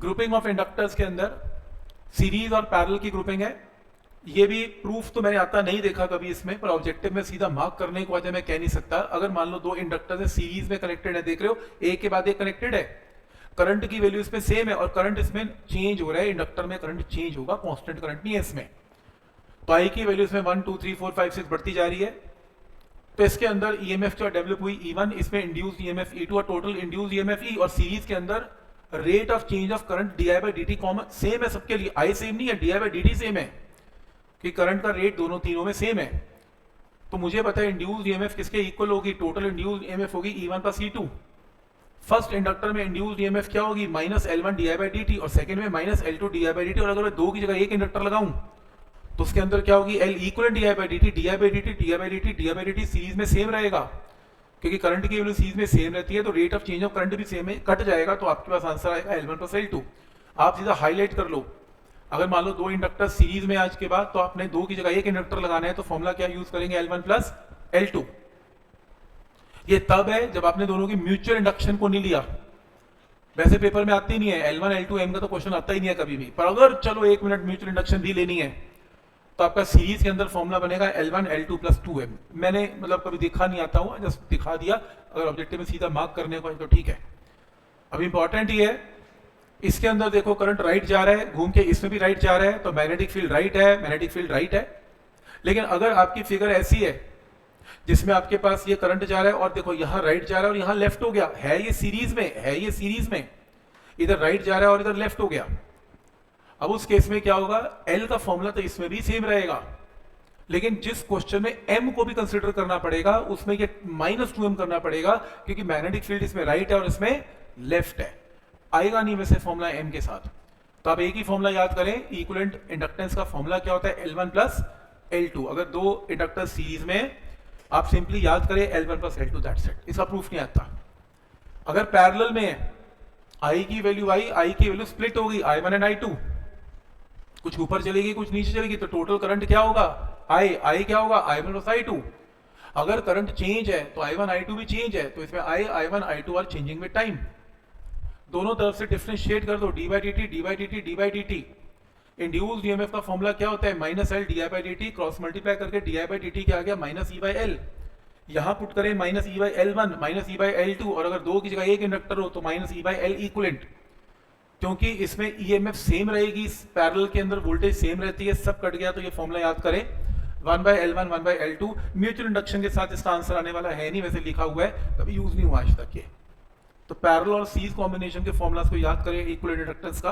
Grouping of inductors के अंदर series और पैरेलल की ग्रुपिंग है। ये भी प्रूफ तो मैंने आता नहीं देखा कभी इसमें, पर ऑब्जेक्टिव में सीधा मार्क करने की वजह मैं कह नहीं सकता। अगर मान लो दो इंडक्टर्स है सीरीज में कनेक्टेड है, देख रहे हो एक के बाद एक कनेक्टेड है, करंट की वैल्यू इसमें सेम है और करंट इसमें चेंज हो रहा है, इंडक्टर में करंट चेंज होगा, कांस्टेंट करंट नहीं है इसमें। तो आई की वैल्यू इसमें 1 2 3 4 5 6 बढ़ती जा रही है। तो इसके अंदर ईएमएफ जो डेवलप हुई E1, इसमें इंड्यूस्ड ईएमएफ E2 और टोटल इंड्यूस्ड ईएमएफ E, और सीरीज के अंदर rate of change of current D I by d T common same है सबके लिए, आई सेम नहीं है, D I by d T same है कि करंट का रेट दोनों तीनों में सेम है। तो मुझे पता है इंड्यूस्ड ईएमएफ किसके इक्वल होगी, टोटल इंड्यूस्ड ईएमएफ होगी E1 plus E2। First inductor में इंड्यूस्ड ईएमएफ क्या होगी, minus L1 D I by d T, और सेकंड में minus L2 D I by d T. और अगर मैं दो की जगह एक इंडक्टर लगाऊं तो उसके अंदर क्या होगी, L equal D I by d t, D I by d t, D I by d t, D I by d T series में सेम रहेगा, क्योंकि करंट की वैल्यू सीरीज में सेम रहती है, तो rate of change of current भी same है, कट जाएगा, तो आपके पास आंसर आएगा L1 प्लस L2। आप सीधा हाईलाइट कर लो। अगर मान लो दो इंडक्टर सीरीज में आज के बाद, तो आपने दो की जगह एक इंडक्टर लगाना है, तो फॉर्मूला क्या यूज करेंगे, L1 प्लस L2। ये तब है जब आपने दोनों की म्यूचुअल इंडक्शन को नहीं लिया, वैसे पेपर में आती नहीं है L1 L2 M का तो क्वेश्चन आता ही नहीं है कभी भी, पर अगर चलो एक मिनट म्यूचुअल इंडक्शन भी लेनी है तो आपका सीरीज के अंदर फॉर्मूला बनेगा L1 L2 प्लस 2M। मैंने मतलब कभी दिखा नहीं आता हूँ, जस्ट दिखा दिया, अगर ऑब्जेक्टिव में सीधा मार्क करने को है तो ठीक है। अब इंपॉर्टेंट ये है, इसके अंदर देखो करंट राइट जा रहा है, घूम के इसमें भी राइट जा रहा है, तो मैग्नेटिक फील्ड राइट है, मैग्नेटिक फील्ड राइट है। लेकिन अगर आपकी फिगर ऐसी है जिसमें आपके पास ये करंट जा रहा है और देखो यहाँ राइट जा रहा है और यहाँ लेफ्ट हो गया, है ये सीरीज में, है ये सीरीज में, इधर राइट जा रहा है और इधर लेफ्ट हो गया, अब उस केस में क्या होगा, L का फॉर्मूला तो इसमें भी सेम रहेगा, लेकिन जिस क्वेश्चन में M को भी कंसीडर करना पड़ेगा उसमें ये -2M करना पड़ेगा, क्योंकि मैग्नेटिक फील्ड इसमें राइट है और इसमें लेफ्ट है, आएगा नहीं वैसे फॉर्मूला M के साथ। तो आप एक ही फॉर्मूला याद करें, इक्विवेलेंट इंडक्टेंस का फॉर्मूला क्या होता है, L1 प्लस L2। अगर दो इंडक्टर सीरीज में, आप सिंपली याद करें L1 plus L2, that's it, इसका प्रूफ नहीं आता। अगर पैरेलल में है, I की वैल्यू I की वैल्यू स्प्लिट होगी, I1 एंड I2, कुछ ऊपर चलेगी कुछ नीचे चलेगी, तो टोटल करंट क्या होगा, I क्या होगा, I1 प्लस I2। अगर करंट चेंज है तो I1 I2 भी चेंज है, तो इसमें I1 I2 are changing with time. दोनों तरफ से डिफरेंशिएट कर दो, d by d t, d by d t, d by d t. Induced EMF का फॉर्मूला क्या होता है, minus L d I by d t, cross multiply करके d I by d t क्या आ गया, माइनस E बाई L। यहाँ put करें minus E by L1 minus E by L2, और अगर दो की जगह एक इंडक्टर हो तो minus E by L equivalent, क्योंकि इसमें ईएमएफ सेम रहेगी, पैरेलल के अंदर वोल्टेज सेम रहती है, सब कट गया, तो ये फॉर्मूला याद करें 1 by L1 1 by L2। Mutual induction के साथ इसका आंसर आने वाला है नहीं, वैसे लिखा हुआ है, कभी यूज नहीं हुआ आज तक ये। तो पैरेलल और सीरीज कॉम्बिनेशन के फॉर्मूलास को याद करें इक्विवेलेंट इंडक्टेंस का।